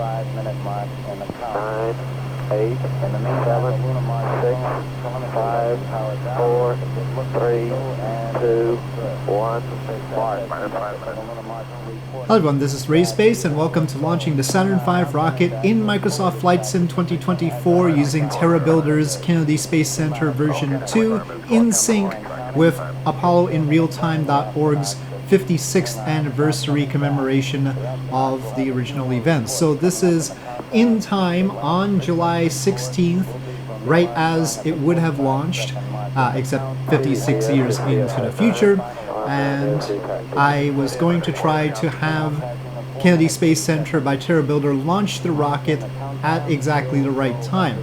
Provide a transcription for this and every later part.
5-minute mark in the count. 9, 8, In the meantime, 7, the lunar module 6, 5, 4, 3, 2, 1, mark. Hello everyone, this is RaySpace and welcome to launching the Saturn V rocket in Microsoft Flight Sim 2024 using TerraBuilder's Kennedy Space Center version 2 in sync with Apollo in Realtime.org's 56th anniversary commemoration of the original events. So this is in time on July 16th, right as it would have launched, except 56 years into the future. And I was going to try to have Kennedy Space Center by TerraBuilder launch the rocket at exactly the right time.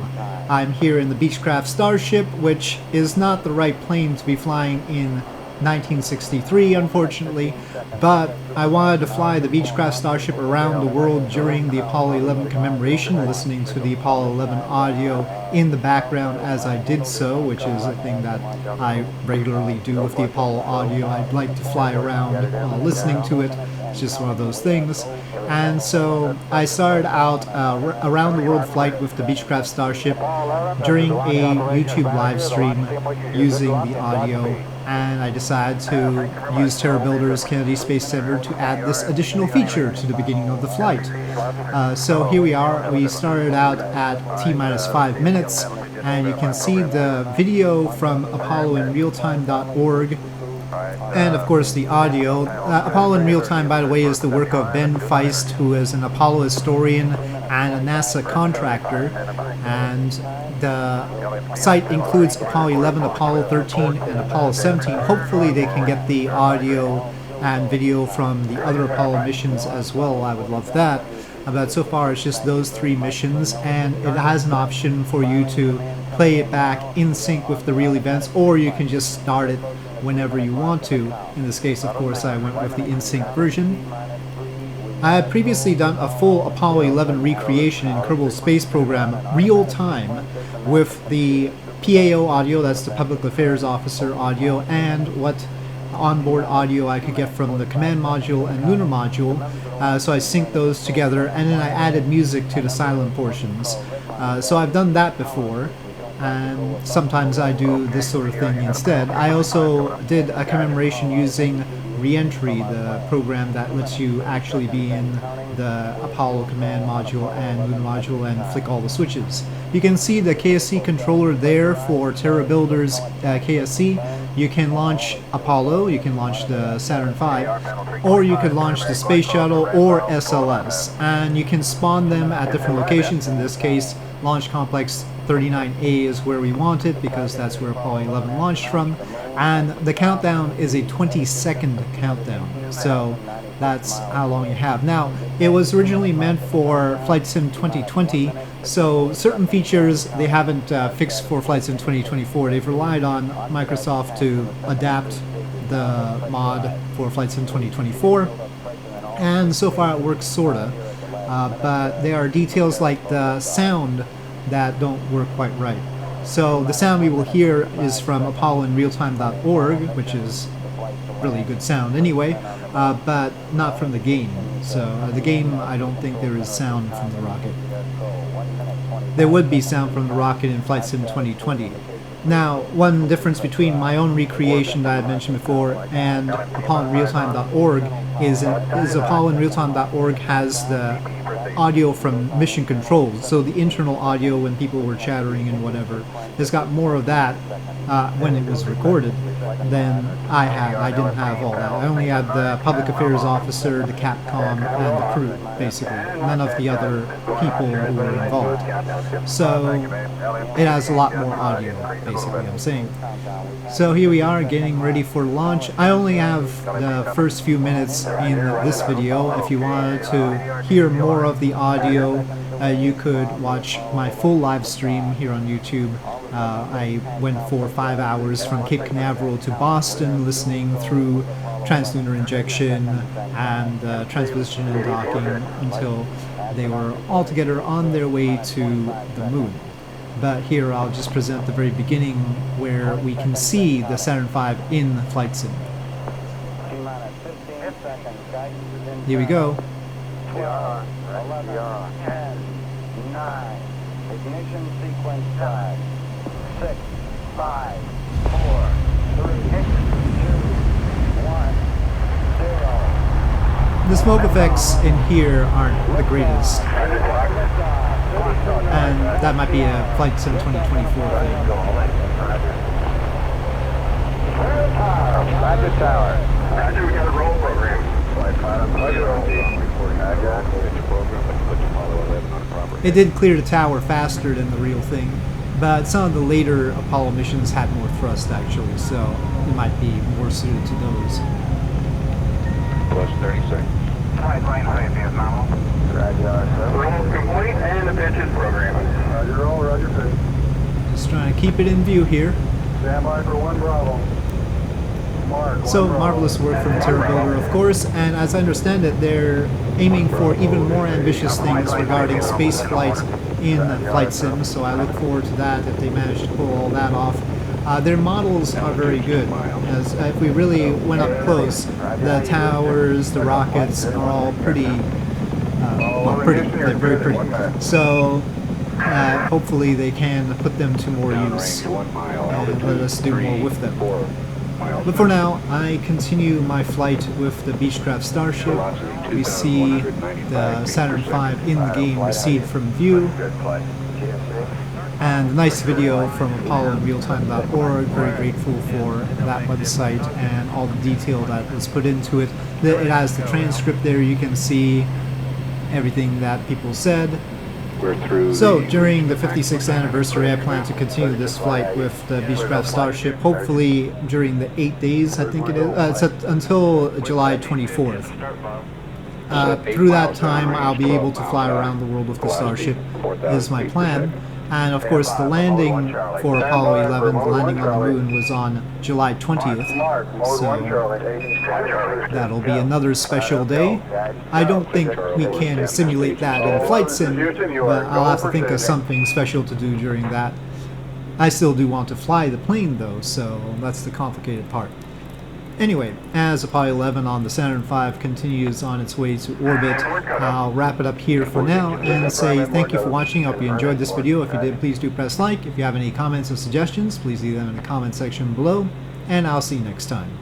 I'm here in the Beechcraft Starship, which is not the right plane to be flying in 1963, unfortunately, but I wanted to fly the Beechcraft Starship around the world during the Apollo 11 commemoration, listening to the Apollo 11 audio in the background as I did so, which is a thing that I regularly do with the Apollo audio. I'd like to fly around listening to it. It's just one of those things. And so I started out around the world flight with the Beechcraft Starship during a YouTube live stream using the audio, and I decided to use TerraBuilder's Kennedy Space Center to add this additional feature to the beginning of the flight. So here we are. We started out at T-minus 5 minutes, and you can see the video from Apollo in Realtime.org. And of course the audio. Apollo in Real Time, by the way, is the work of Ben Feist, who is an Apollo historian and a NASA contractor. And the site includes Apollo 11, Apollo 13, and Apollo 17. Hopefully they can get the audio and video from the other Apollo missions as well. I would love that. But so far it's just those 3 missions, and it has an option for you to play it back in sync with the real events, or you can just start it whenever you want to. In this case, of course, I went with the in-sync version. I had previously done a full Apollo 11 recreation in Kerbal Space Program real time with the PAO audio, that's the Public Affairs Officer audio, and what onboard audio I could get from the command module and lunar module. So I synced those together, and then I added music to the silent portions. So I've done that before, and sometimes I do this sort of thing instead. I also did a commemoration using Reentry, the program that lets you actually be in the Apollo command module and lunar module and flick all the switches. You can see the KSC controller there for TerraBuilder's KSC. You can launch Apollo, you can launch the Saturn V, or you could launch the Space Shuttle or SLS, and you can spawn them at different locations. In this case, Launch Complex 39A is where we want it because that's where Apollo 11 launched from, and the countdown is a 20-second countdown, so that's how long you have. Now, it was originally meant for Flight Sim 2020, so certain features they haven't fixed for Flight Sim 2024. They've relied on Microsoft to adapt the mod for Flight Sim 2024, and so far it works sorta, but there are details like the sound that don't work quite right. So the sound we will hear is from Apollo in Realtime.org, which is really good sound anyway, but not from the game. So the game, I don't think there is sound from the rocket. There would be sound from the rocket in Flight Sim 2020. Now, one difference between my own recreation that I mentioned before and Apollo in Realtime.org is Apollo in Realtime.org has the audio from mission controls, so the internal audio when people were chattering and whatever. It's got more of that when it was recorded than I had. I didn't have all that. I only had the Public Affairs Officer, the Capcom, and the crew, basically. None of the other people who were involved. So it has a lot more audio, basically, I'm saying. So here we are getting ready for launch. I only have the first few minutes in this video. If you wanted to hear more of the audio, you could watch my full live stream here on YouTube. I went for 5 hours from Cape Canaveral to Boston, listening through translunar injection and transposition and docking until they were all together on their way to the moon. But here I'll just present the very beginning where we can see the Saturn V in Flight Sim. Here we go. 10, 9, ignition sequence start. 6, 5, 4, 3, 2, 1, 0. The smoke effects in here aren't the greatest, and that might be a Flight Sim 2024 thing. Roger tower. Roger, we got a roll program. It did clear the tower faster than the real thing, but some of the later Apollo missions had more thrust actually, so it might be more suited to those. Plus 30 seconds. Flight line safety is normal. Roger, Roll complete and the pitch is programming. Roger roll, roger pitch. Just trying to keep it in view here. Stand by for 1 Bravo. So, marvelous work from TerraBuilder, of course, and as I understand it, they're aiming for even more ambitious things regarding space flight in Flight Sim, so I look forward to that if they manage to pull all that off. Their models are very good, as if we really went up close, the towers, the rockets are all pretty, they're very pretty. So, hopefully they can put them to more use and let us do more with them. But for now, I continue my flight with the Beechcraft Starship. We see the Saturn V in the game recede from view. And a nice video from ApolloInRealTime.org. Very grateful for that website and all the detail that was put into it. It has the transcript there. You can see everything that people said. So, during the 56th anniversary, I plan to continue this flight with the Beechcraft Starship, hopefully during the 8 days, I think it is, until July 24th. Through that time, I'll be able to fly around the world with the Starship, is my plan. And of course, the landing for Apollo 11, the landing on the moon, was on July 20th, so that'll be another special day. I don't think we can simulate that in Flight Sim, but I'll have to think of something special to do during that. I still do want to fly the plane though, so that's the complicated part. Anyway, as Apollo 11 on the Saturn V continues on its way to orbit, I'll wrap it up here for now and say thank you for watching. I hope you enjoyed this video. If you did, please do press like. If you have any comments or suggestions, please leave them in the comment section below, and I'll see you next time.